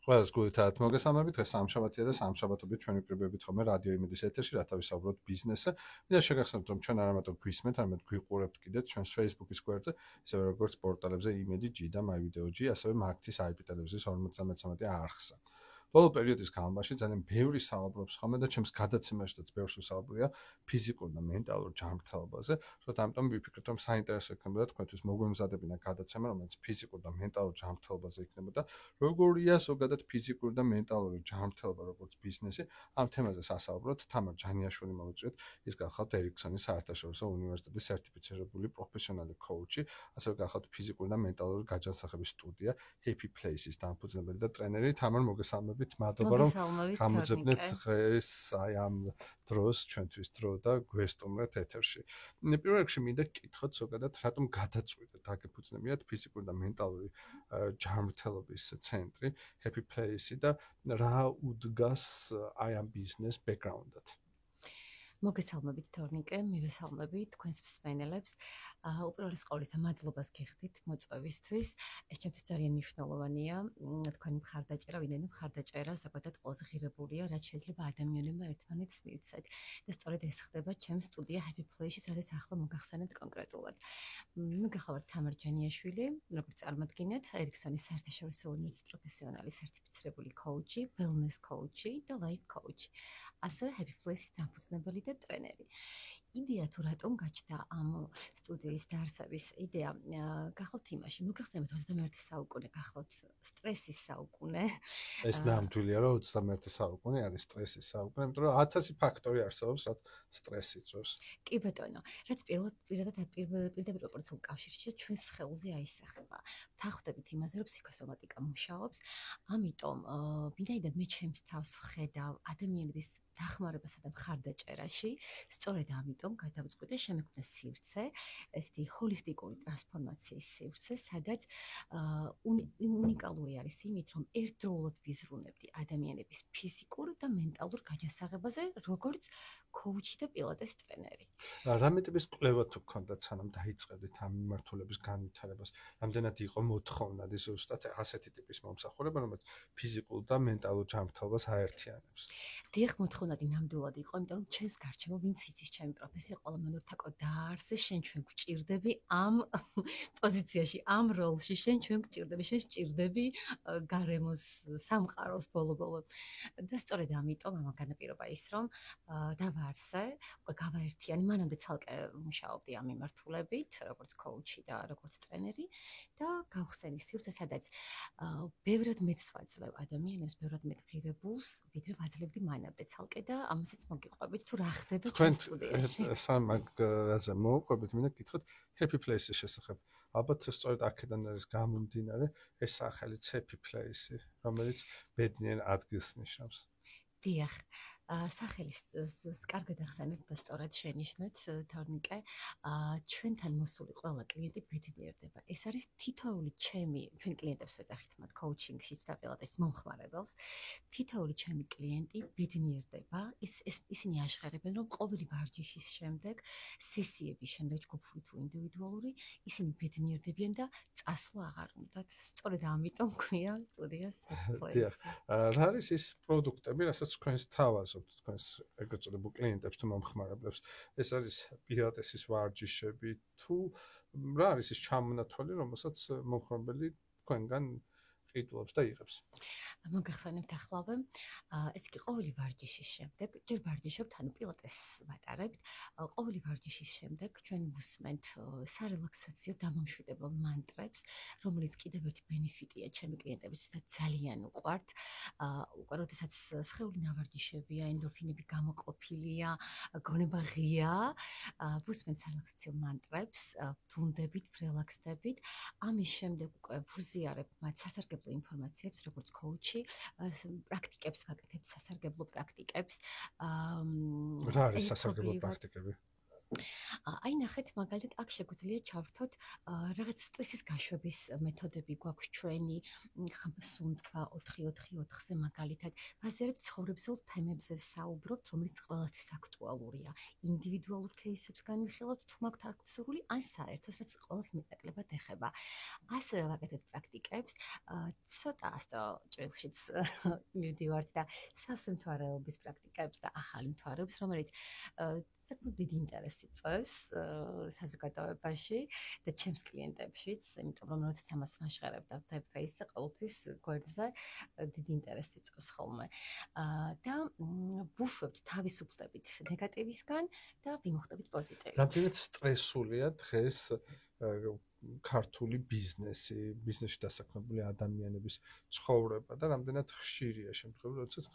ყველას გულითაა მოგესალმებით, დღეს სამშაბათია და სამშაბათობით ჩვენი კრიბებით ხოლმე რადიო იმედის ეთერში, რათა ვისაუბროთ ბიზნესზე. მინდა შეგახსენებთ, რომ ჩვენ არ ამატო გვისმენთ, არამედ გვიყურებთ კიდეც ჩვენს Facebook-ის გვერდზე, ისევე როგორც პორტალებზე იმედი G და MyVideo-G, ასევე მაგთის IP ტელევიზიის 53 არხსა. ბოლო პერიოდის განმავლობაში ძალიან ბევრი საუბრობს ხოლმე და ჩემს გადაცემაშიც ბევრს ვსაუბრია ფიზიკურ და მენტალურ ჯანმრთელობაზე, რადგან ამიტომ ვიფიქრეთ, რომ საინტერესო იქნებოდა თქვენთვის მოგვემზადებინა გადაცემა, რომელიც ფიზიკურ და მენტალურ ჯანმრთელობაზე იქნებოდა. როგორია ზოგადად ფიზიკური და მენტალური ჯანმრთელობა როგორც ბიზნესი, ამ თემაზე სასაუბროთ თამარ ჯანიაშვილი მოვიწვიეთ, ის გახლავთ ერიქსონის საერთაშორისო უნივერსიტეტის სერტიფიცირებული პროფესიონალი კოუჩი, ასევე გახლავთ ფიზიკური და მენტალური გაჯანსაღების სტუდია Happy Place-ის დამფუძნებელი და ტრენერი. თამარ, მოგესალმებით, მადლობა რომ გამოძებნეთ დღეს აი ამ დროს ჩვენთვის დრო და გვესტუმრეთ ეთერში. პირველ რიგში მინდა გკითხოთ ზოგადად რატომ გადაწყვიტეთ აგეფუძნებიათ ფიზიკური და მენტალური ჯანმრთელობის ცენტრი Happy Place და რა უდგას აი ამ ბიზნეს ბექგრაუნდად. მოგესალმებით თორნიკე, მივესალმებით თქვენს მსმენელებს. უპირველეს ყოვლისა მადლობას გიხდით მოწვევისთვის. ეს ჩემთვის ძალიან მნიშვნელოვანია. თქვენი მხარდაჭერა, ვინმე მხარდაჭერა ზოგადად ყველაზე ღირებულია, რაც შეიძლება ადამიანებმა ერთმანეთს მივცეთ. და სწორედ ეს ხდება ჩემს სტუდია Happy Place-ში, სადაც ახლა მოგახსენებთ კონკრეტულად. მე გახლავართ თამარ ჯანიაშვილი, როგორც წარმოგიდგენთ, ერიქსონის საერთაშორისო უნივერსიტეტის პროფესიონალი სერტიფიცირებული კოუჩი, wellness კოუჩი და life coach. ასევე Happy Place-ის დამფუძნებელი და ტრენერი. იდეა თუ რატომ გაჩნდა ამ სტუდიის დაარსების იდეა გახლავთ იმაში, მოგახსენებთ 21 საუკუნე, გახლავთ სტრესის საუკუნე. ეს ნამდვილია, რომ 21 საუკუნე არის სტრესის საუკუნე, იმიტომ რომ 1000 ფაქტორი არსებობს, რაც სტრესი იწვევს. კი ბატონო, რაც პირდაპირ პროპორციულ კავშირში ჩვენს სხეულზე აისახება. თანხმდებით იმაზე, რომ ფსიქოსომატიკა მუშაობს, ამიტომ ვინაიდან მე ჩემს თავს ვხედავ ადამიანების დახმარებასა და მხარდაჭერაში, სწორედ ამიტომ გადავწყვიტე შემექმნა სივრცე, ესეთი ჰოლისტიკური ტრანსფორმაციის სივრცე, სადაც უნიკალური არის იმით, რომ ერთდროულად ვიზრუნებდი ადამიანების ფიზიკურ და მენტალურ გაჯანსაღებაზე, როგორც კოუჩი და პილატეს ტრენერი. რამე ტიპის კვლევა თუ გქონდათ სანამ დაიწყებდით ამ მიმართულების განვითარებას? რამდენად იყო მოთხოვნადი ზუსტად ასეთი ტიპის მომსახურება, რომელიც ფიზიკურ და მენტალურ ჯანმრთელობას აერთიანებს? დიახ, მოთხოვნადი ნამდვილად იყო, იმიტომ რომ ჩვენს გარშემო ვინც იცის ჩემი პროფესია, ყველამ ურთაკო დაარსე, შენ ჩვენ გვჭირდები ამ პოზიციაში, ამ როლში, შენ ჩვენ გვჭირდები, შენ სჭირდები გარემოს სამყაროს ბოლო-ბოლო. და სწორედ ამიტომ ამ განაპირობა ის, რომ დავაარსე, გავაერთიანი, მანამდე ცალკე მუშაობდი ამ მიმართულებით, როგორც კოუჩი და როგორც ტრენერი და გავხსენი სივრცე, სადაც ბევრად მეტს ვაძლევ ადამიანებს, ბევრად მეტ ღირებულს, ვიდრე ვაძლევდი მანამდე ცალკე და ამასაც მოგიყვებით თუ რა ხდება ჩვენ სტუდიაში. სამაგაზე მოვყვებით, მინდა გკითხოთ Happy Place-ის შესახებ. ალბათ სწორედ აქედან არის გამომდინარე ეს სახელიც Happy Place, რომელიც ბედნიერ ადგილს ნიშნავს. დიახ, სახელის კარგად ახსენეთ და სწორად შენიშნეთ თორნიკე, ჩვენთან მოსული ყველა კლიენტი ბედნიერდება. ეს არის თითოეული ჩემი, ჩვენ კლიენტებს ვეძახით მათ კოუჩინგშიც და პილატეს მომხმარებელს, თითოეული ჩემი კლიენტი ბედნიერდება. ისინი აშხერებენ, რომ ყოველი ვარჯიშის შემდეგ, სესიების შემდეგ, ჯგუფური თუ ინდივიდუალური, ისინი ბედნიერდებიან და წასვლა აღარ უნდათ. სწორედ ამიტომ ქვია სტუდიას Happy Place. რა არის ის პროდუქტები, რასაც თქვენს თავაზობთ? თქვენს ეგრეთ წოდებულ კლიენტებს თუ მომხმარებლებს, ეს არის პილატესის ვარჯიშები თუ რა არის ის ჩამონათვალი, რომელსაც მომხმარებელი თქვენგან ყიდულობს და იღებს? მოგახსენებთ ახლავე, ეს კი ყოველი ვარჯიშის შემდეგ, ჯერ ვარჯიშობთ, ანუ პილატესს ვატარებთ, ყოველი ვარჯიშის შემდეგ ჩვენ ვუსმენთ სარელაქსაციო დამამშვიდებელ მანტრებს, რომელიც კიდევ ერთი ბენეფიტია ჩემი კლიენტებისთვის და ძალიან უყვართ. უკვე როდესაც სხეული ნავარჯიშებია, ენდორფინები გამოყოფილია, გონება ღია, ვუსმენთ სარელაქსაციო მანტრებს, ვუნდებით, ვრელაქსდებით. ამის შემდეგ უკვე ვუზიარებ მათ სასარგებლო ინფორმაციებს, როგორც კოუჩი, პრაქტიკებს ვაკეთებ, სასარგებლო პრაქტიკებს. რა არის სასარგებლო პრაქტიკები? აი ნახეთ მაგალითად აქ შეგვიძლია ჩავრთოთ რაღაც სტრესის გაშვების მეთოდები გვაქვს ჩვენი ხმსუნ თქვა 4-4-4-ზე მაგალითად ბაზარებ ცხოვრებისეულ თემებზე ვსაუბრობთ რომელიც ყველასთვის აქტუალურია ინდივიდუალურ кейსებს განვიხილავთ თუ მაქვთ აქცურული ან საერთოდ რაც ყველას მეტნაკლებად ეხება ასევე ვაკეთებთ პრაქტიკებს ცოტა ასტროლოგიაშიც მივდივართ და სავსე მთვარეობის პრაქტიკებს და ახალი მთვარეობის რომელიც საკმაოდ დიდი ინტერესი წვევს საზოგადოებაში და ჩემს კლიენტებშიც, იმიტომ რომ როდესაც ამას ვაშხერებ და ფეისზე ყოველთვის გვერდზე დიდი ინტერესი წვევს ხოლმე. და ვუშვებთ თავისუფლებით ნეგატივისგან და ვიმოხდებით პოზიტივით. რამდენად სტრესულია დღეს ქართული ბიზნესში დასაქმებული ადამიანების ცხოვრება და რამდენად ხშირია შემთხვევები, როდესაც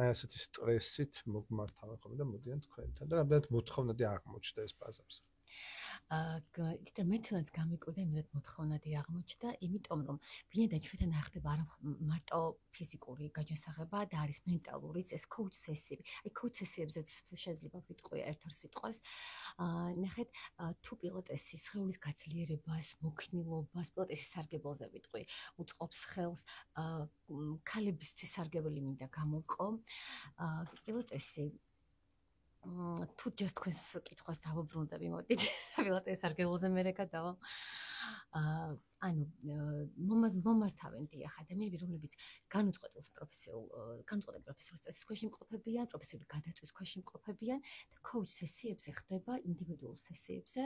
აი ასეთი სტრესით მოგმართავენ ხოლმე და მოდიან თქვენთან და რამდენად მოთხოვნადი აღმოჩნდა ეს ბაზარზე. და მე თუნდაც გამიკვირდა იმედად მოთხოვნადი აღმოჩნდა, იმიტომ რომ ბლინდან ჩვენთან არ ხდება არა მარტო ფიზიკური გაჯანსაღება და არის მენტალურიც ეს coach სესიები. აი coach სესიებზეც შეიძლება ვიტყვი ერთ-ერთ სიტყვას. ნახეთ, თუ პილოტესის სხეულის გაძლიერებას, მოქნილობას, პილოტესის სარგებელზე ვიტყვი, უწყობს ხელს ქალებისთვის სარგებელი მინდა გამოვყო. პილოტესი თუ just თქვენს კითხვას დავუბრუნდები, მოდით. პილოტესის სარგებელზე მე გადავალ. ანუ მომართავენ დიახ ადამიანები, რომლებიც განუწყვეტელ პროფესიულ სტრესის ქვეშ იმყოფებიან, პროფესიული გადაწვის ქვეშ იმყოფებიან და coach სესიებზე ხდება ინდივიდუალურ სესიებზე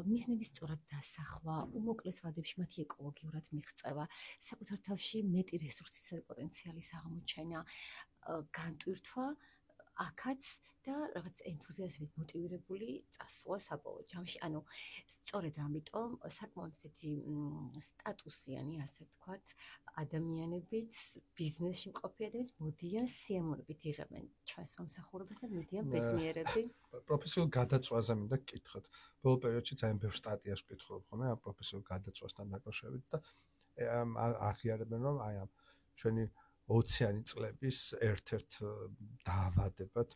მიზნების სწორად დასახვა, უმოკლეს ვადებში მათი ეკოლოგიურად მიღწევა, საკუთარ თავში მეტი რესურსის პოტენციალის აღმოჩენა, განტვირთვა აქაც და რაღაც ენთუზიაზმით მოტივირებული წასვლა საბოლოო ჯამში. ანუ სწორედ ამიტომ საკმაოდ ისეთი სტატუსიანი, ასე ვთქვათ, ადამიანებიც ბიზნესში მყოფი ადამიანებიც მოდიან სიამოვნებით იღებენ ჩვენს მომსახურებას და მოდიან ბედნიერები. პროფესიულ გადაწვაზე მინდა გკითხოთ. ბოლო პერიოდში ძალიან ბევრ სტატიას ვკითხულობ ხოლმე ამ პროფესიულ გადაწვასთან დაკავშირებით და აღიარებენ რომ აი ამ ჩვენი 20-იანი წლების ერთ-ერთ დაავადებად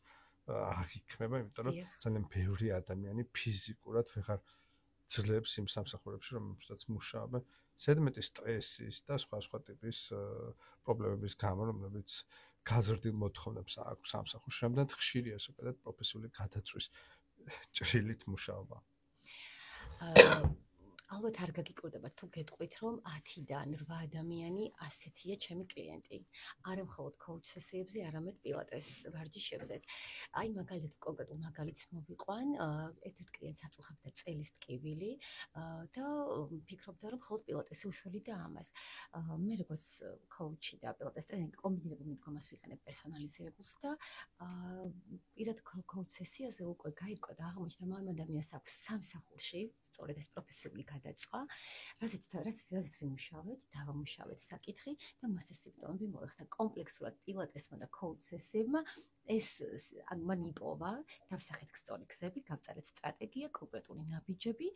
აღიქმება, იმიტომ რომ ძალიან ბევრი ადამიანი ფიზიკურად ვეღარ ძლებს იმ სამსახურებში, რომელშიც მუშაობენ, ზედმეტი სტრესის და სხვა ტიპის პრობლემების გამო, რომლებიც გაზრდილ მოთხოვნებს აქვს სამსახურში, რამდენად ხშირია ზოგადად პროფესიული გადაწვის ჭრილით მუშაობა. ალბათ არ გაგიკვირდება თუ გეტყვით რომ 10-დან 8 ადამიანი ასეთია ჩემი კლიენტი. არა მხოლოდ coach სესიებზე, არამედ პილატეს ვარჯიშებზეც. აი მაგალითად კონკრეტულ მაგალითს მოვიყვან, ერთ-ერთ კლიენტს აწუხებდა წელის ტკივილი და ფიქრობდა რომ მხოლოდ პილატესი უშუალო და ამას. მე როგორც coach-ი და პილატეს ტრენერი კომბინირებულ მიდგომას ვიყენებ პერსონალიზებულს და პირად coach სესიაზე უკვე გაირკვა და აღმოჩნდა რომ ამ ადამიანს აქვს სამსახურში სწორედ ეს პროფესიული გადაწვა, რაც ვიმუშავეთ, დავამუშავეთ საკითხი და მას ეს სიმპტომები მოეხდა კომპლექსურად პილატესმა და coach სესიებმა ეს მან იპოვა, დავსახეთ სწორი გზები, გავწერეთ სტრატეგია, კონკრეტული ნაბიჯები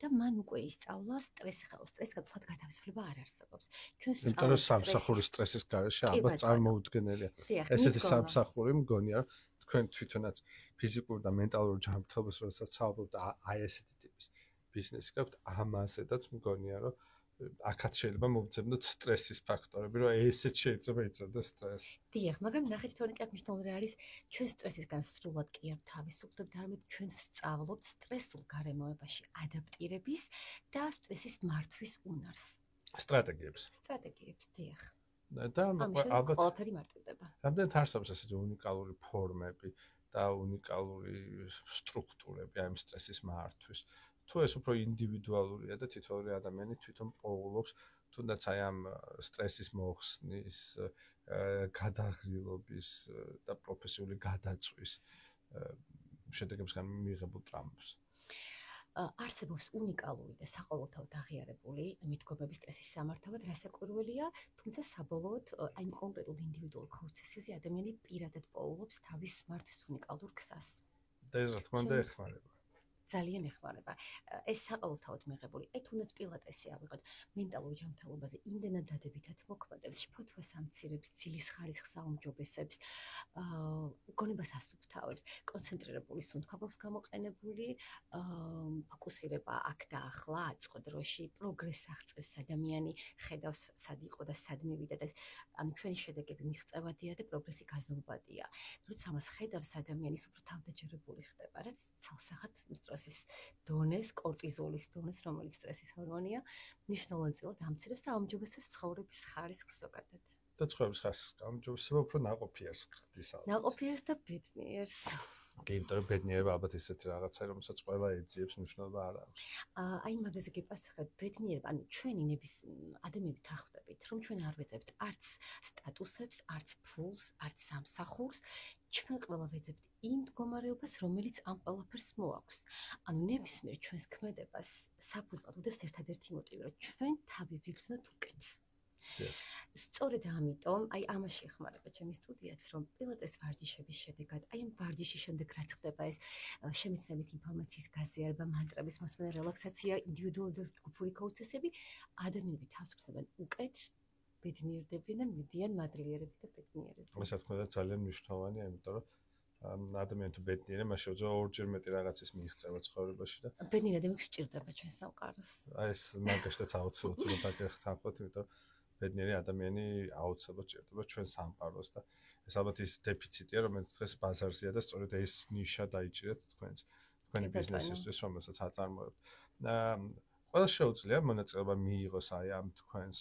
და მან უკვე ისწავლა სტრესი გაცვლად გათავისუფლება არ არსებობს. ჩვენ იმიტომ რომ სამსახურის სტრესის გარეშე ალბათ წარმოუდგენელია. ესეთი სამსახური მგონია რომ თქვენ თვითონაც ფიზიკურ და მენტალურ ჯანმრთელობას როდესაც საუბრობთ აი ესეთი ტიპის ბიზნესი გაქვთ, ამაზედაც მგონია რომ აქაც შეიძლება მოვძებნოთ სტრესის ფაქტორები, რომ ესეც შეიძლება იწოდოს სტრესი. დიახ, მაგრამ ნახეთ თორემ კი აქ მნიშვნელოვანი არის ჩვენ სტრესისგან სრულად კი არ თავისუფლებთ, არამედ ჩვენ ვსწავლობთ სტრესულ გარემოებაში ადაპტირების და სტრესის მართვის უნარს. სტრატეგიებს, დიახ. და ალბათ ყველაფერი მარტივდება. რამდენად არსებობს ესეთი უნიკალური ფორმები და უნიკალური სტრუქტურები ამ სტრესის მართვის. თუ ეს უფრო ინდივიდუალურია და თითოეული ადამიანი თვითონ პოულობს, თუნდაც აი ამ სტრესის მოხსნის, გადაღრილობის და პროფესიული გადაწვის შედეგებისგან მიღებულ ტრამპს. არსებობს უნიკალური და საყოველთაოდ აღიარებული მიდგომების სტრესის სამართავად, რასაკვირველია, თუმცა საბოლოოდ აი კონკრეტულ ინდივიდუალურ coach სესიაზე ადამიანი პირადად პოულობს თავის მართვის უნიკალურ გზას. და ეს რა თქმა უნდა ეხმარება. ძალიან ეხმარება. ეს საყოველთაოდ მიღებული. თუნდაც პილატესი ავიღოთ, მენტალურ ჯანმრთელობაზე იმდენად დადებითად მოქმედებს, შფოთვას ამცირებს, ცილის ხარისხს აუმჯობესებს, გონებას ასუფთავებს, კონცენტრირებული სუნთქავს გამოყენებული, ფოკუსირება აქ და ახლა, აწყო დროში, პროგრესს აღწევს ადამიანი, ხედავს სად იყო და სად მივიდა და ანუ ჩვენი შედეგები მიღწევადია და პროგრესი გაზომვადია. როცა ამას ხედავს ადამიანის უფრო თავდაჯერებული ხდება, რაც ცალსახად სტრესის დონეს, კორტიზოლის დონეს, რომელიც სტრესის ჰორმონია, მნიშვნელოვნად ამცირებს და აუმჯობესებს ცხოვრების ხარისხს ზოგადად. და ცხოვრების ხარისხს აუმჯობესება უფრო ნაყოფიერს ხდის ალბათ. ნაყოფიერს და ბედნიერს. კი, იმიტომ რომ ბედნიერება ალბათ ისეთი რაღაცა, რომელსაც ყველა ეძიებს, მნიშვნელობა არ აქვს. აი მაგაზე გიპასუხებ, ბედნიერება, ანუ ჩვენი ნების ადამიანები თანხმდებით, რომ ჩვენ არ ვეძებთ არც სტატუსებს, არც ფულს, არც სამსახურს, ჩვენ ყველა ვეძებთ იმ მდგომარეობას, რომელიც ამ ყველაფერს მოაქვს. ანუ ნებისმიერ ჩვენს ქმედებას საფუძვლად უდევს ერთადერთი მოტივი, რომ ჩვენ თავი ვიგრძნოთ უკეთ. სწორედ ამიტომ, აი ამაში ეხმარება ჩემი სტუდიაც, რომ პილატეს ვარჯიშების შედეგად, აი ამ ვარჯიშის შემდეგ რაც ხდება ეს შემეცნებით ინფორმაციის გაზიარება, მანტრების მოსმენა, რელაქსაცია, ინდივიდუალური და ჯგუფური პროცესები, ადამიანები თავს ხსნიან უკეთ, ბედნიერდებიან და მიდიან მადლიერები და ბედნიერები. ასე თქმა უნდა ძალიან მნიშვნელოვანია, იმიტომ რომ ადამიანი თუ ბედნიერია, მას შეუძლია ორჯერ მეტი რაღაცის მიიღწევა ცხოვრებაში და ბედნიერი ადამიანი სჭირდება ჩვენ სამყაროს. აი ეს მაგაშთაც აუცილებლად დაგეხმაროთ, იმიტომ რომ ბედნიერი ადამიანი აუცილებლად სჭირდება ჩვენ სამყაროს და ეს ალბათ ის დეფიციტია, რომელიც დღეს ბაზარზეა და სწორედ ეს ნიშა დაიჭირეთ თქვენი ბიზნესისთვის, რომელსაც აწარმოებთ. ყველა შეუძლია მონაწილეობა მიიღოს აი ამ თქვენს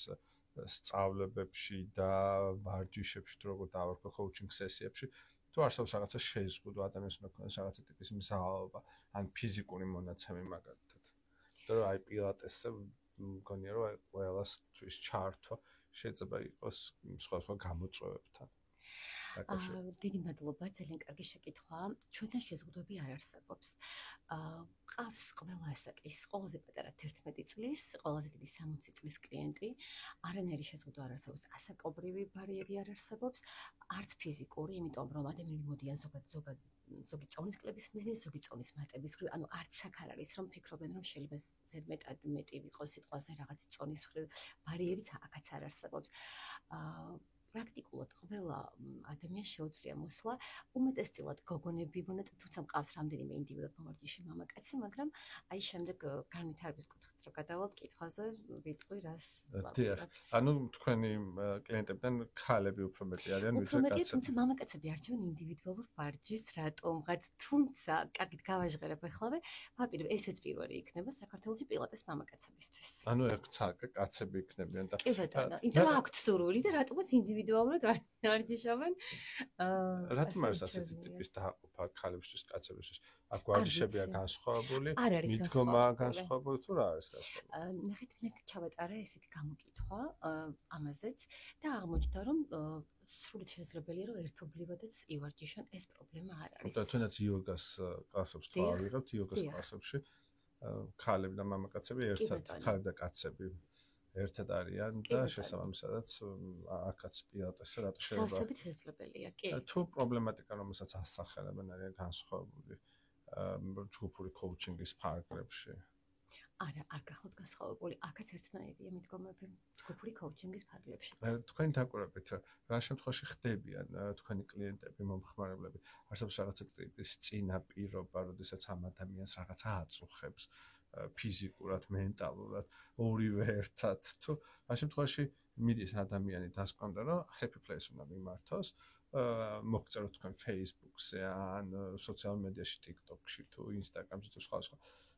სწავლებებში და ვარჯიშებში, თუ როგორ დავარქვა coaching სესიებში. თუ არსებობს რაღაცა შეიზღუდვა ადამიანს უნდა ქონდეს რაღაცა ტიპის მზაობა, ან ფიზიკური მონაცემი მაგალითად. იმიტომ რომ აი პილატესზე მგონია რომ ყველას თვის ჩართვა შეიძლება იყოს სხვადასხვა გამოწვევებთან. დიდი მადლობა, ძალიან კარგი შეკითხვაა. ჩვენთან შეზღუდვები არ არსებობს. ყავს ყველა ასაკის, ყველაზე პატარა 11 წლის, ყველაზე დიდი 60 წლის კლიენტი. არანაირი შეზღუდვა არ არსებობს, ასაკობრივი ბარიერი არ არსებობს, არც ფიზიკური, იმიტომ რომ ადამიანები მოდიან ზოგი წონის კლების მიზნით, ზოგი წონის მატების მხრივ, ანუ არც აქ არ არის, რომ ფიქრობენ, რომ შეიძლება ზედმეტად მეტი ვიყოს სიტყვაზე რაღაც წონის მხრივ, ბარიერიც აქაც არ არსებობს. პრაქტიკულად ყველა ადამიანს შეუძლია მოსვლა, უმეტესწილად გოგონები მონაწილეობენ, თუმცა მყავს რამდენიმე ინდივიდუალურ მომარჯიშე მამაკაცი, მაგრამ აი შემდეგ განვითარების კუთხით რო გადავალთ კითხვაზე, ვიტყვი რას ვაკეთებ. ანუ თქვენი კლიენტებიდან ქალები უფრო მეტი არიან, ვიდრე კაცები. თუმცა მამაკაცები არჩევენ ინდივიდუალურ ვარჯიშს, რატომღაც, თუმცა კარგით გავაჟღერებ ახლავე, ვაპირებ ესეც პირველი იქნება საქართველოში პილატეს მამაკაცებისთვის. ანუ ეგ ცალკე კაცები იქნებიან და კი ბატონო, იმიტომ აქვთ სურვილი და რატომაც ინდივიდუალურად ვარჯიშობენ. რატომ არის ასეთი ტიპის დაყოფა ქალებისთვის, კაცებისთვის? აქ ვარჯიშებია განსხვავებული, მიდგომა განსხვავებული თუ რა არის განსხვავებული? ნახეთ, მე ჩავატარა ესეთი გამოკითხვა ამაზეც და აღმოჩნდა, რომ სრულად შესაძლებელია, რომ ერთობლივადაც ივარჯიშონ, ეს პრობლემა არ არის. და თუნდაც იოგას კლასებს თუ ავიღებთ, იოგას კლასებში ქალები და მამაკაცები ერთად, ქალები და კაცები ერთად არიან და შესაბამისადაც აქაც პილატესზე რატო შეიძლება სავსებით შესაძლებელია, კი. თუ პრობლემატიკა, რომელსაც ასახელებენ, არის განსხვავებული ჯგუფური კოუჩინგის ფარგლებში. არა, არ გახლავთ განსხვავებული, აქაც ერთნაირია მიდგომები ჯგუფური კოუჩინგის ფარგლებშიც. თქვენი დაკვირვებით, რა შემთხვევაში ხდებიან თქვენი კლიენტები, მომხმარებლები? არსებობს რაღაცა ტიპის წინაპირობა, როდესაც ამ ადამიანს რაღაცა აწუხებს ფიზიკურად, მენტალურად, ორივე ერთად. თუ რა შემთხვევაში მიდის ადამიანი დასკვამდე, რომ happy place უნდა მიმართოს, მოგწეროთ თქვენ Facebook-ზე ან სოციალურ მედიაში, TikTok-ში თუ Instagram-ში თუ სხვა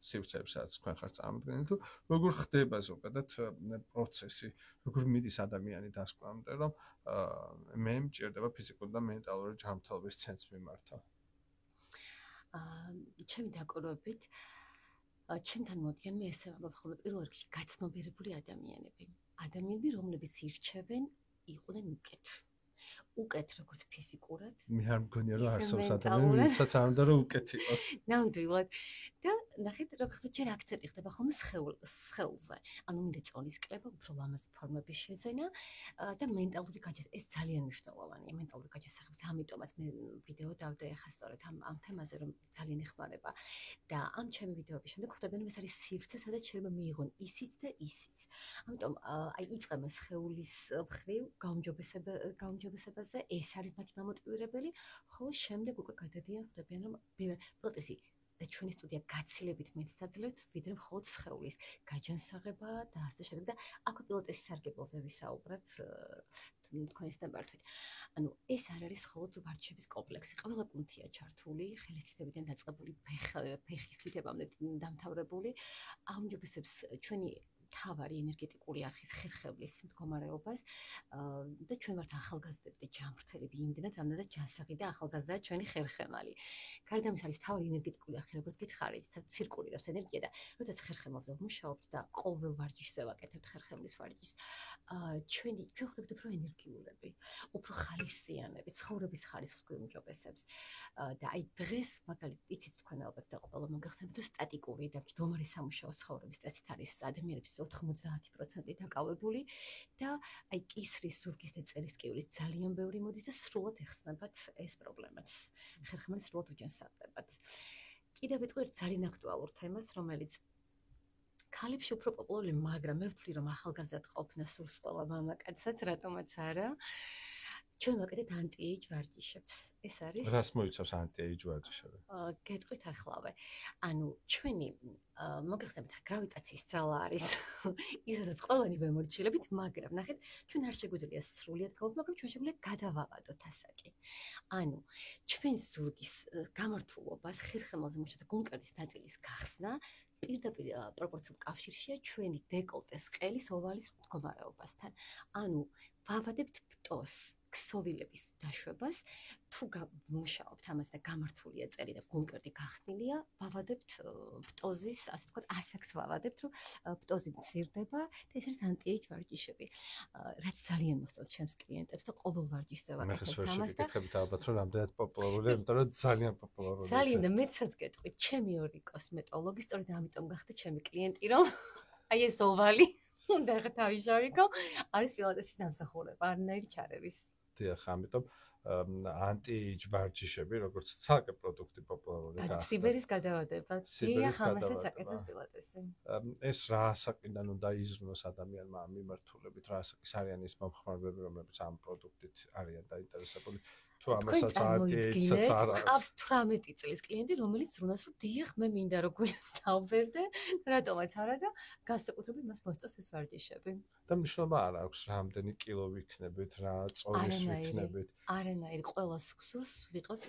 სივრცეებში, სადაც თქვენ ხართ წარმოდგენილი, თუ როგორ ხდება ზოგადად პროცესი, როგორ მიდის ადამიანი დასკვამდე, რომ მე მჭირდება ფიზიკური და მენტალური ჯანმრთელობის ცენტრს მიმართა. ჩემი დაკვირვებით ჩემთან მოდიან მე ესე ვამბობ ხოლმე პირველ რიგში გაცნობიერებული ადამიანები, რომლებიც ირჩევენ იყვნენ უკეთ. უკეთ როგორც ფიზიკურად. მე არ მგონია რომ არსებობს ადამიანი, ვისაც არ უნდა რომ უკეთ იყოს. ნამდვილად. და ნახეთ, როგორ ხდება ჯერ აქცენტი ხდება ხოლმე სხეულზე. ანუ მინდა წონის კლება, უფრო ლამაზი ფორმების შეძენა და მენტალური გაჯასახება. ეს ძალიან მნიშვნელოვანია, მენტალური გაჯასახება. ამიტომაც მე ვიდეო დავდე ახლა სწორედ ამ თემაზე, რომ ძალიან ეხმარება. და ამ ჩემი ვიდეოების შემდეგ ხვდებიან, რომ ეს არის სივრცე, სადაც შეიძლება მიიღონ ისიც და ისიც. ამიტომ აი იწყებენ სხეულის მხრივ გაუმჯობესებაზე, ეს არის მათი მამოტივირებელი, ხოლო შემდეგ უკვე გადადიან, ხვდებიან, რომ პილატესი და ჩვენი სტუდია გაცილებით მეტს აძლევთ, ვიდრე მხოლოდ სხეულის გაჯანსაღება და ასე შემდეგ და აქვე პილატესის სარგებლოზე ვისაუბრებ თქვენს ნებართვით. ანუ ეს არ არის მხოლოდ ვარჯიშების კომპლექსი, ყველა კუნთია ჩართული, ხელის თითებიდან დაწყებული ფეხის თითებამდე დამთავრებული, აუმჯობესებს ჩვენი თავარი ენერგეტიკული არხის ხერხებლის მდგომარეობას და ჩვენ ვართ ახალგაზრდები და ჯანმრთელები იმდენად, რამდენადაც ჯანსაღი და ახალგაზრდაა ჩვენი ხერხემალი. გარდა ამისა არის თავარი ენერგეტიკული არხი, როგორც გითხარით, ცირკულირებს ენერგია და როდესაც ხერხემალზე ვმუშაობთ და ყოველ ვარჯიშზე ვაკეთებთ ხერხემლის ვარჯიშს, ჩვენ ხვდებით უფრო ენერგიულები, უფრო ხალისიანები, ცხოვრების ხარისხს გვიმჯობესებს და აი დღეს მაგალითად იცით თქვენ ალბათ და ყველა მოგახსენებთ, რომ სტატიკური და მდგომარი სამუშაო ცხოვრების წესით არის ადამიანების 90% დაკავებული და აი კისრის, ზურგის და წერისკიურის ძალიან ბევრი მოდის და სრულად ეხსნებათ ეს პრობლემაც. ხერხემალი სრულად უჯანსაღდებათ. კიდევ ვიტყვი ძალიან აქტუალურ თემას, რომელიც ქალებში უფრო პოპულარული, მაგრამ მე ვთვლი, რომ ახალგაზრდად ყოფნა სურს ყველა მამაკაცსაც, რატომაც არა. ჩვენ ვაკეთებთ ანტი-ეიჯ ვარჯიშებს. ეს არის რას მოიცავს ანტი-ეიჯ ვარჯიშები? გეტყვით ახლავე. ანუ ჩვენი მოგეხსენებთ, გრავიტაციის ძალა არის ის, რასაც ყველანი ვემორჩილებით, მაგრამ ნახეთ, ჩვენ არ შეგვიძლია სრულიად გავუშვათ, მაგრამ ჩვენ შეგვიძლია გადავავადოთ ასაკი. ანუ ჩვენ ზურგის გამართულობას, ხერხემალზე მუშათა გულმკერდის ნაწილის გახსნა პირდაპირ პროპორციულ კავშირშია ჩვენი დეკოლტეს ყელის ოვალის მდგომარეობასთან. ანუ ვავადებთ პტოს, ქსოვილების დაშვებას, თუ მუშაობთ ამას და გამართულია წელი და გულმკერდი გახსნილია, ვავადებთ პტოზის, ასე ვთქვათ, ასაკს ვავადებთ, რომ პტოზი მცირდება და ეს არის ანტი-ეიჯ ვარჯიშები. რაც ძალიან მოსწონს ჩემს კლიენტებს და ყოველ ვარჯიშზე ვაკეთებ ამას და გითხებით ალბათ, რომ რამდენად პოპულარულია, იმიტომ რომ ძალიან პოპულარულია. ძალიან და მეცაც გეტყვით, ჩემი ორი კოსმეტოლოგი, სწორედ ამიტომ გახდა ჩემი კლიენტი, რომ აი ეს ovali უნდა ხთავიშავიკო, არის პილატესის დამსახურება, არნაირი ჩარევის. დიახ, ამიტომ ანტი-ეიჯ ვარჯიშები, როგორც ცალკე პროდუქტი პოპულარული გახდა. სიბერის გადავადება. დიახ, ამასაც აკეთებს პილატესი. ეს რა ასაკიდან უნდა იზრუნოს ადამიანმა ამ მიმართულებით, რა ასაკის არიან ის მომხმარებლები, რომლებიც ამ პროდუქტით არიან დაინტერესებული? თუ ამასაც ანტი-ეიჯსაც არ აქვს. ყავს 18 წლის კლიენტი, რომელიც ზრუნავს, რომ დიახ, მე მინდა რომ დავვერდე, რატომაც არა და განსაკუთრებით მას მოსწონს ეს ვარჯიშები. და მნიშვნელობა არ აქვს, რამდენი კილო ვიქნებით, რა წონის ვიქნებით. არანაირი, ყველას გსურს ვიყოს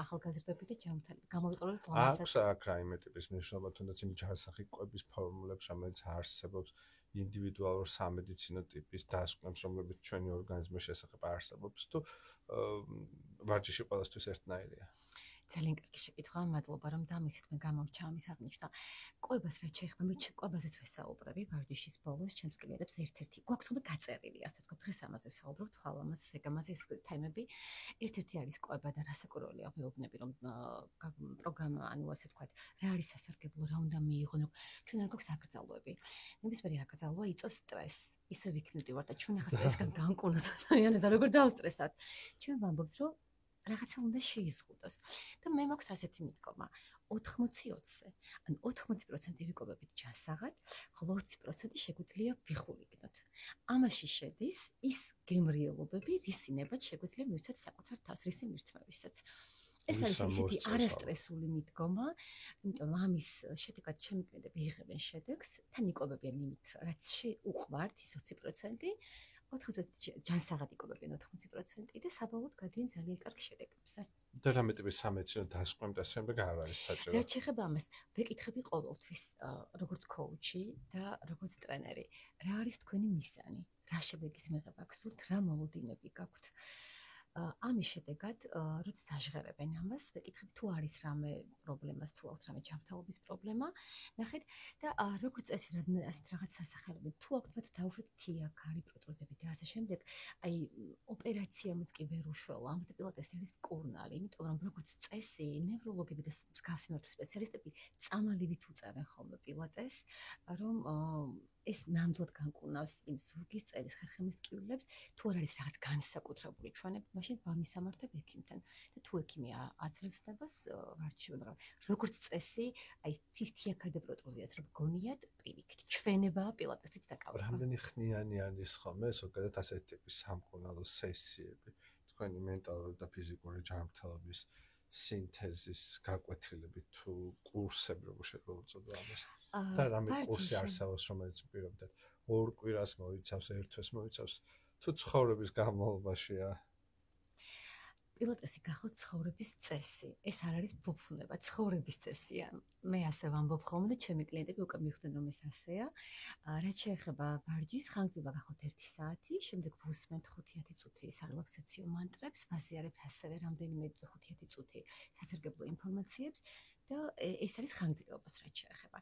ახალგაზრდები და ჯანმრთელები. გამოვიყუროთ ლამაზად. აქვს აქ რაიმე ტიპის მნიშვნელობა, თუნდაც იმ ჯანსაღი კვების ფორმულებს, რომელიც არსებობს ინდივიდუალურ სამედიცინო ტიპის დასკვნებს, რომლებიც ჩვენი ორგანიზმის შესახებ არსებობს, თუ ვარჯიში ყველასთვის ერთნაირია. ძალიან კარგი შეკითხვა, მადლობა რომ დამისით მე გამორჩა ამის აღნიშნა. კვებას რაც შეეხება, მე კვებაზეც ვესაუბრები ვარჯიშის ბოლოს ჩემს კლიენტებს ერთ-ერთი გვაქვს ხოლმე გაწერილი, ასე ვთქვათ, დღეს ამაზე ვსაუბრობთ, ხვალ ამაზე, ეგამაზე ეს თემები. ერთ-ერთი არის კვება და რასაკურველია ვეუბნები, რომ პროგრამა, ანუ ასე ვთქვათ, რა არის სასარგებლო, რა უნდა მიიღონ, რომ ჩვენ არ გვაქვს აკრძალვები. ნებისმიერი აკრძალვა იწვევს სტრესს. ისე ვიქნები ვარ და ჩვენ ახლა სტრესგან განკურნოთ ადამიანები და როგორ დავსტრესat. ჩვენ ვამბობთ, რომ რაღაცა უნდა შეიზღუდოს. და მე მაქვს ასეთი მიდგომა 80-20-ზე. ან 80% ვიკვებებით ჯანსაღად, ხოლო 20% შეგვიძლია ვიხულიკნოთ. ამაში შედის ის გემრიელობები, რისი ნებად შეგვიძლია მივცეთ საკუთარ თავს, რისი მირთმევისაც. ეს არის ისეთი არასტრესული მიდგომა, იმიტომ ამის შედეგად ჩემი კლიენტები იღებენ შედეგს, თან იკვებებიან იმით, რაც უყვართ ის 20%. 80% ჯანსაღად იკვებებიან 80% და საბოლოოდ გადიან ძალიან კარგ შედეგებზე. და რამე ტიპის სამედიცინო დასკვნები და შემდეგ არ არის საჭირო. რაც შეეხება ამას, ვეკითხები ყოველთვის, როგორც კოუჩი და როგორც ტრენერი, რა არის თქვენი მისანი? რა შედეგის მიღება გსურთ, რა მოლოდინები გაქვთ? ამის შედეგად, როცა აჟღერებენ ამას, ვეკითხებ თუ არის რამე პრობლემას, თუ აქვს რამე ჯანმრთელობის პრობლემა, ნახეთ და როგორც წესი ასეთ რაღაც სასახელები, თუ აქვს მათ დაუშვათ თია-ქარი, პროტროზები და ასე შემდეგ, აი ოპერაციამაც კი ვერ უშველა, ამ პილატესი არის მკურნალი, იმიტომ რომ როგორც წესი, ნევროლოგები და მსგავსი მიმართვლის სპეციალისტები წამალივით უწევენ ხოლმე პილატესს, რომ ეს ნამდვილად განკურნავს იმ ზურგის წელის ხერხემლის ტკივილებს, თუ არ არის რაღაც განსაკუთრებული ჩვენები, მაშინ ვამისამართებ ექიმთან და თუ ექიმი აძლევს ნებას ვარჯიშები, მაგრამ როგორც წესი, აი ის თიაქარი და პროტროზიაც რომ გონიათ, პირიქით ჩვენებაა პილატესით დაკავება. რამდენი ხნიანი არის ხოლმე ზოგადად ასეთი ტიპის სამკურნალო სესიები, თქვენი მენტალური და ფიზიკური ჯანმრთელობის სინთეზის გაკვეთილები თუ კურსები, როგორ შეიძლება უწოდო ამას. და რამე კურსი არსებობს, რომელიც პირობდათ 2 კვირას მოიცავს, 1 თვეს მოიცავს, თუ ცხოვრების განმავლობაშია. პილატესი გახოთ ცხოვრების წესი. ეს არ არის ბუფუნება, ცხოვრების წესია. მე ასე ვამბობ ხოლმე და ჩემი კლიენტები უკვე მიხვდნენ რომ ეს ასეა. რაც შეეხება ვარჯიშს, ხანგრძლივად გახოთ 1 საათი, შემდეგ ვუსმენთ 5-10 წუთის რელაქსაციო მანტრებს, ვაზიარებთ ასევე რამდენიმე 5-10 წუთი სასარგებლო ინფორმაციებს და ეს არის ხანგრძლივობას რაც შეეხება.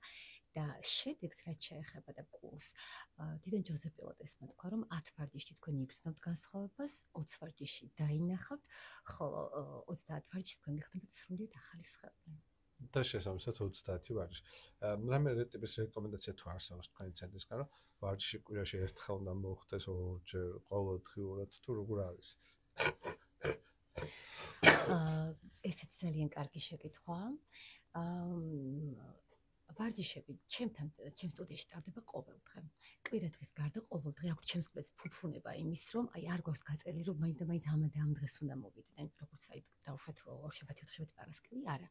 და შედეგს რაც შეეხება და კურს, დიდენ ჯოზეფ პილატესმა თქვა რომ 10 ვარჯიშში თქვენ იგრძნობთ განსხვავებას, 20 ვარჯიშში დაინახავთ, ხოლო 30 ვარჯიშში თქვენ გიხდებათ სრულიად ახალი სხეული. და შესაბამისად 30 ვარჯიში. რამე ტიპის რეკომენდაცია თუ არსებობს თქვენი ცენტრისგან, რომ ვარჯიში კვირაში ერთხელ უნდა მოხდეს, 2-ჯერ ყოველდღიურად თუ როგორ არის? ესეც ძალიან კარგი შეკითხვაა. ვარჯიშები ჩემ სტუდიაში ტარდება ყოველდღე. კვირა დღის გარდა ყოველდღე აქვს ჩემს კლუბს ფუფუნება იმის, რომ აი არ გვაქვს გაწელი, რომ მაინც და მაინც ამ დღეს უნდა მოვიდნენ, როგორც აი დავუშვათ შაბათი, ოთხშაბათი, პარასკევი, არა.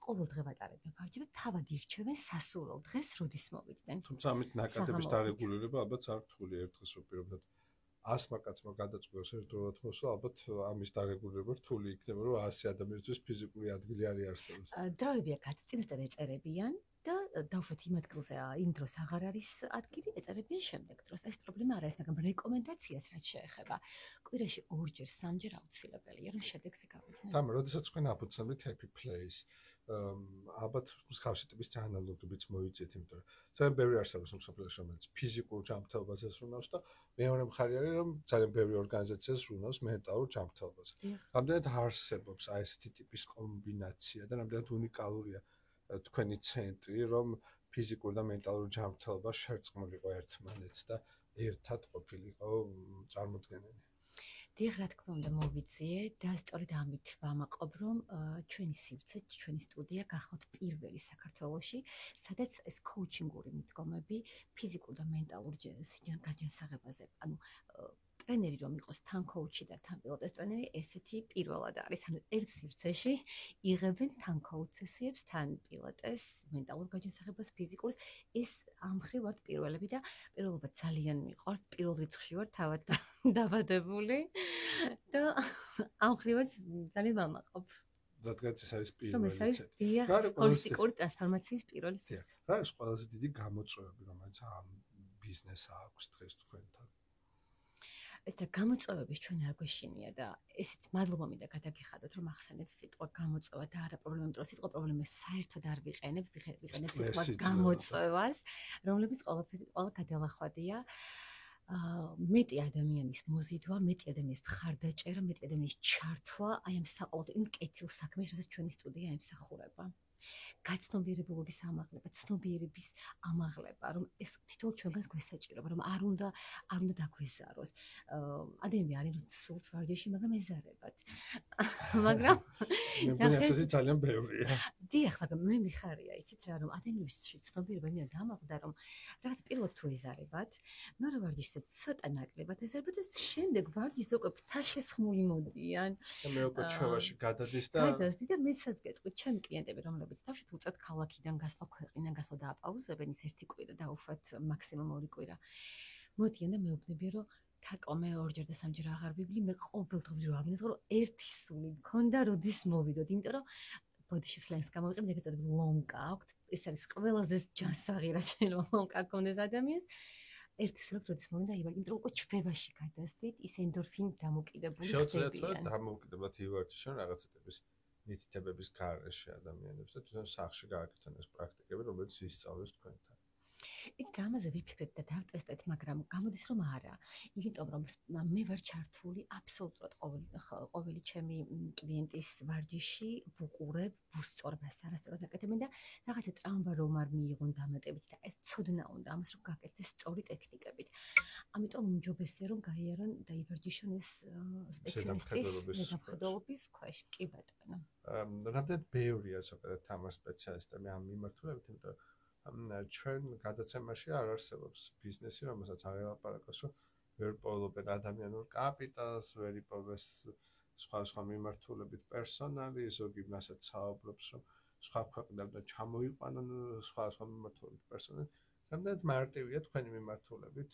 ყოველდღე ვატარებენ ვარჯიშები, თავად ირჩევენ სასურველ დღეს, როდის მოვიდნენ. თუმცა ამით ნაკადების დარეგულირება ალბათ არ რთული ერთ დღეს უპირობდათ 100 მაკაცმა გადაწყვეტს ერთდროულად მოსვლა, ალბათ ამის დარეგულირება რთული იქნება, რომ 100 ადამიანისთვის ფიზიკური ადგილი არ არსებობს. დროებია წინასწარ ეწერებიან და დავუშვათ იმ ადგილზე იმ დროს აღარ არის ადგილი, ეწერებიან შემდეგ დროს. ეს პრობლემა არ არის, მაგრამ რეკომენდაციას რაც შეეხება, კვირაში 2-ჯერ, 3-ჯერ აუცილებელია, რომ შედეგზე გავიდნენ. თამარ, როდესაც თქვენ აფუძნებთ Happy Place, ალბათ მსგავსი ტიპის ანალოგებიც მოიწიეთ, იმიტომ რომ ძალიან ბევრი არსებობს მსოფლიოში, რომელიც ფიზიკურ ჯანმრთელობაზე ზრუნავს და მეორე მხარე არის, რომ ძალიან ბევრი ორგანიზაცია ზრუნავს მენტალურ ჯანმრთელობაზე. რამდენად არსებობს აი ესეთი ტიპის კომბინაცია და რამდენად უნიკალურია თქვენი ცენტრი, რომ ფიზიკური და მენტალური ჯანმრთელობა შერწყმულიყო ერთმანეთს და ერთად ყოფილიყო წარმოდგენილი. დიახ, რა თქმა უნდა, მოვიძიე და სწორედ ამით ვამაყობ, რომ ჩვენი სივრცე, ჩვენი სტუდია გახლავთ პირველი საქართველოში, სადაც ეს კოუჩინგური მიდგომები ფიზიკურ და მენტალურ განსაღებაზე, ანუ ტრენერი რომ იყოს თან კოუჩი და თან პილოტეს ტრენერი, ესეთი პირველად არის. ანუ ერთ სივრცეში იღებენ თან კოუჩ სესიებს, თან პილოტეს, მენტალურ განსაღებას, ფიზიკურს. ეს ამ მხრივ ვართ პირველები და პირველობა ძალიან მიყვარს. პირველ რიცხვში ვარ თავად დაბადებული და ამ მხრივაც ძალიან ვამაყობ. რადგან ეს არის პირველი. რომ ეს არის ჰოლისტიკური ტრანსფორმაციის პირველი სივრცე. რა არის ყველაზე დიდი გამოწვევები, რომელიც ამ ბიზნესს აქვს დღეს თქვენთან? ეს და გამოწვევების ჩვენ არ გვეშინია და ესეც მადლობა მინდა გადაგიხადოთ, რომ ახსენეთ სიტყვა გამოწვევა და არა პრობლემა, იმიტომ რომ სიტყვა პრობლემას საერთოდ არ ვიყენებ, ვიყენებ სიტყვა გამოწვევას, რომლებიც ყველა გადალახვადია. მეტი ადამიანის მოზიდვა, მეტი ადამიანის მხარდაჭერა, მეტი ადამიანის ჩართვა, აი ამ საყოველთაო იმ კეთილ საქმეს, რასაც ჩვენი სტუდია ემსახურება. გაცნობიერებულობის ამაღლება, ცნობიერების ამაღლება, რომ ეს თითოეულ ჩვენგანს გვესაჭიროება, რომ არ უნდა დაგვეზაროს. ადამიანები არიან სულთ ვარჯიში, მაგრამ ეზარებათ. მაგრამ მე ასეთი ძალიან ბევრია. დიახ, მაგრამ მე მიხარია იცით რა, რომ ადამიანების ცნობიერება იმდენ დამაღლდა, რომ რაღაც პირველად თუ ეზარებათ, მეორე ვარჯიშზე ცოტა ნაკლებად ეზარებათ და შემდეგ ვარჯიშზე უკვე ფრთაშესხმული მოდიან. მე უკვე ჩვევაში გადადის და მეცაც გეტყვით, ჩემი კლიენტები, რომლებიც თავშეთ უწევთ ქალაქიდან გასვლა, ქვეყნიდან გასვლა და აპაუზებენ ის ერთი კვირა და უშვათ მაქსიმუმ 2 კვირა. მოდიან და მეუბნებიან, რომ თაკო მე 2-ჯერ და 3-ჯერ აღარ ვიბლი, მე ყოველდღე ვამბობ, რომ ერთი სული მქონდა, როდის მოვიდოდ, იმიტომ რომ ბოდიში სლენგს გამოვიყენებ, ეგ ეწოდება ლონკა, აქვს. ეს არის ყველაზე ჯანსაღი რაც შეიძლება ლონკა გქონდეს ადამიანს. ერთის როდის მომდა ივარ, იმიტომ რომ უკვე ჩვევაში გადასდით, ის ენდორფინი დამოკიდებული შეუძლიათ ხდებიან. დამოუკიდებლად ივარჯიშონ რაღაცების მითითებების გარეშე ადამიანებს და თვითონ სახში გააკეთონ ეს პრაქტიკები, რომელიც ისწავლეს თქვენთან. იცით, ამაზე ვიფიქრეთ და დავტესტეთ, მაგრამ გამოდის რომ არა. იმიტომ რომ მე ვარ ჩართული აბსოლუტურად ყოველი ჩემი კლიენტის ვარჯიში, ვუყურებ, ვუსწორებ რას არასწორად აკეთებენ და რაღაცა ტრავმა რომ არ მიიღონ დამატებით და ეს ცოდნა უნდა ამას რომ გაკეთდეს სწორი ტექნიკებით. ამიტომ უმჯობესია რომ გაიარონ და ივარჯიშონ ეს სპეციალისტის ზედამხედველობის ქვეშ. კი ბატონო. რამდენად ბევრია ზოგადად თამარ სპეციალისტები ამ მიმართულებით, იმიტომ რომ ჩვენ გადაცემაში არ არსებობს ბიზნესი, რომელსაც არ ელაპარაკოს, რომ ვერ პოულობენ ადამიანურ კაპიტალს, ვერ იპოვეს სხვა მიმართულებით პერსონალი, ზოგი მასაც საუბრობს, რომ სხვა ქვეყნებიდან ჩამოიყვანონ სხვა მიმართულებით პერსონალი. რამდენად მარტივია თქვენი მიმართულებით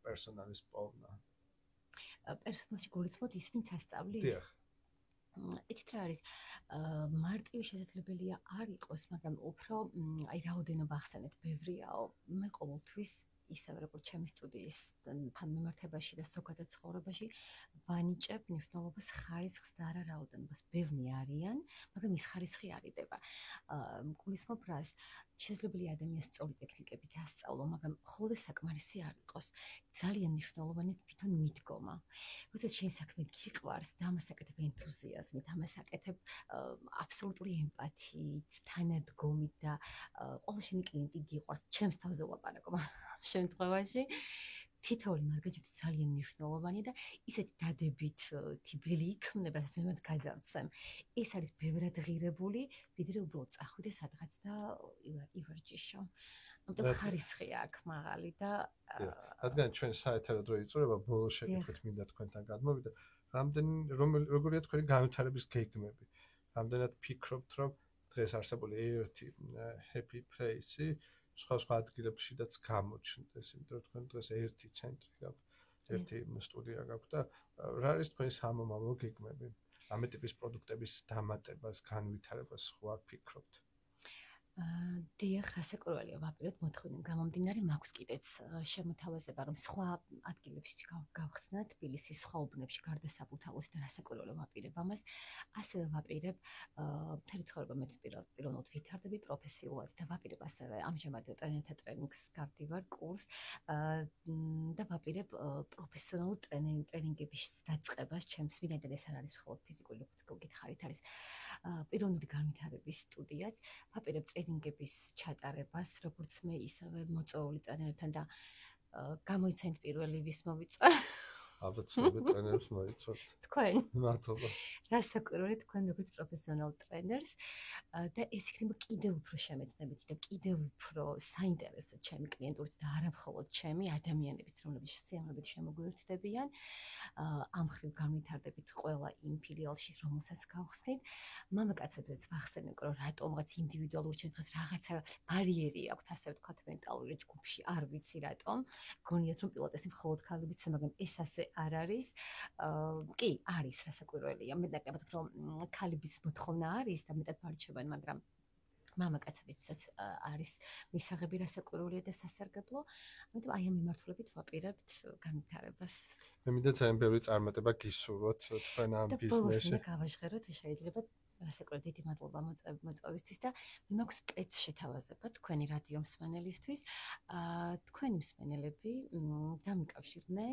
პერსონალის პოვნა? პერსონალში გულისხმობთ ის, ვინც ასწავლის? დიახ. იცით რა არის? მარტივი შესაძლებელია არ იყოს, მაგრამ უფრო აი რაოდენობა ახსენეთ ბევრიაო. მე ყოველთვის ისევე როგორც ჩემი სტუდიის მიმართებაში და ზოგადად ცხოვრებაში ვანიჭებ მნიშვნელობას ხარისხს და არა რაოდენობას. ბევრი არიან, მაგრამ ის ხარისხი არ იდება. გულისხმობ რას? შესაძლებელია ადამიანს სწორი ტექნიკებით ასწავლო, მაგრამ ხოლმე საკმარისი არ იყოს. ძალიან მნიშვნელოვანია თვითონ მიდგომა. როდესაც შენ საქმე გიყვარს და ამას აკეთებ ენთუზიაზმით, ამას აკეთებ აბსოლუტური ემპათიით, თანადგომით და ყველა შენი კლიენტი გიყვარს, ჩემს თავზე ვლაპარაკობ ამ შემთხვევაში. თითოეული მარგაჯეთი ძალიან მნიშვნელოვანია და ისეთი დადებით თიბელი იქმნება, რასაც მე მათ გადავცემ. ეს არის ბევრად ღირებული, ვიდრე უბრალოდ წახვიდე სადღაც და ივარჯიშო. ამიტომ ხარისხი აქვს მაღალი და რადგან ჩვენ საეთერო დრო იწურება, ბოლო შეკითხვით მინდა თქვენთან გადმოვიდე. როგორია თქვენი განვითარების გეგმები? რამდენად ფიქრობთ, რომ დღეს არსებული ერთი happy place-ი სხვა ადგილებშიდაც გამოჩნდეს, იმიტომ რომ თქვენ დღეს ერთი ცენტრი გაქვთ, ერთი სტუდია გაქვთ და რა არის თქვენი სამომავლო გეგმები? ამ ტიპის პროდუქტების დამატებას, განვითარებას ხო არ ფიქრობთ? დიახ, რასაკვირველია ვაპირებთ მოთხოვნიდან გამომდინარე, მაქვს კიდეც შემოთავაზება, რომ სხვა ადგილებში გავხსნათ, თბილისის სხვა უბნებში გარდა საბურთალოს და რასაკვირველია ვაპირებ ამას. ასევე ვაპირებ მთელი ცხოვრება მე პიროვნულად ვითარდები პროფესიულად და ვაპირებ ასევე ამჟამად ტრენერთა ტრენინგს გავდივარ კურსს და ვაპირებ პროფესიონალურ ტრენინგების დაწყებას ჩემს ვინაიდან ეს არ არის მხოლოდ ფიზიკური, როგორც გითხარით, არის პიროვნული განვითარების სტუდიაც. ვაპირებ ტრენინგების ჩატარებას, როგორც მე, ისევე მოწვეული ტრენერებთან და გამოიცენთ პირველი ვის მოვიწვა. ალბათ ცნობილ ტრენერებს მოიცავთ. თქვენ. მადლობა. რასაკვირველია თქვენ როგორც პროფესიონალ ტრენერს და ეს იქნება კიდევ უფრო შემეცნებითი და კიდევ უფრო საინტერესო ჩემი კლიენტურით და არა მხოლოდ ჩემი ადამიანებიც, რომლებიც სიამოვნებით შემოგვიერთდებიან. ამ მხრივ განვითარდებით ყველა იმ ფილიალში, რომელსაც გავხსნით. მამაკაცებზეც ვახსენებ, რომ რატომღაც ინდივიდუალურ ჩემს რაღაცა ბარიერი აქვს, ასე ვთქვათ, მენტალური ჯგუფში, არ ვიცი რატომ. გონიათ რომ პილოტესი მხოლოდ ქალებს, მაგრამ ეს ასე არ არის. კი, არის რასაკვირველია. მე დაკლებად რომ ქალების მოთხოვნა არის და მეტად მარჩებენ, მაგრამ მამაკაცებიცაც არის მისაღები რასაკვირველია და სასარგებლო. ამიტომ აი ამ მიმართულებით ვაპირებთ განვითარებას. მე მინდა ძალიან ბევრი წარმატება გისურვოთ თქვენ ამ ბიზნესში. და გავაჟღეროთ, შეიძლება რასაკვირველია დიდი მადლობა მოწვევისთვის და მე მაქვს სპეც შეთავაზება თქვენი რადიო მსმენელისთვის. თქვენი მსმენელები დამიკავშირდნენ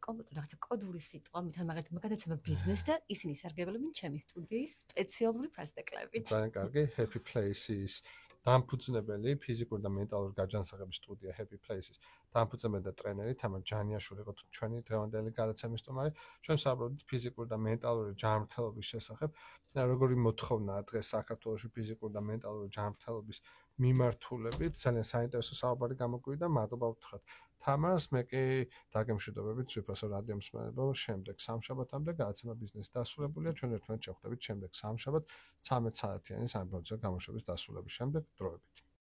კონკრეტულ რაღაცა კოდური სიტყვა, მაგალითად მაგაცემა ბიზნეს და ისინი სარგებლობენ ჩემი სტუდიის სპეციალური ფასდაკლებით. ძალიან კარგი, Happy Places დამფუძნებელი ფიზიკური და მენტალური გაჯანსაღების სტუდია Happy Places დამფუძნებელი და ტრენერი თამარ ჯანიაშვილი იყო ჩვენი დღევანდელი გადაცემის სტუმარი. ჩვენ საუბრობთ ფიზიკური და მენტალური ჯანმრთელობის შესახებ. როგორი მოთხოვნაა დღეს საქართველოში ფიზიკური და მენტალური ჯანმრთელობის მიმართულებით. ძალიან საინტერესო საუბარი გამოგვივიდა. მადლობა ვთხრათ თამარს, მე კი დაგემშვიდობებით სვიფასო რადიო მსმენელებო, შემდეგ სამშაბათამდე გადაცემა ბიზნესი დასრულებულია. ჩვენ ერთმანეთს შევხვდებით შემდეგ სამშაბათ 13 საათიანი სამბრძოლო გამოშვების დასრულების შემდეგ დროებით.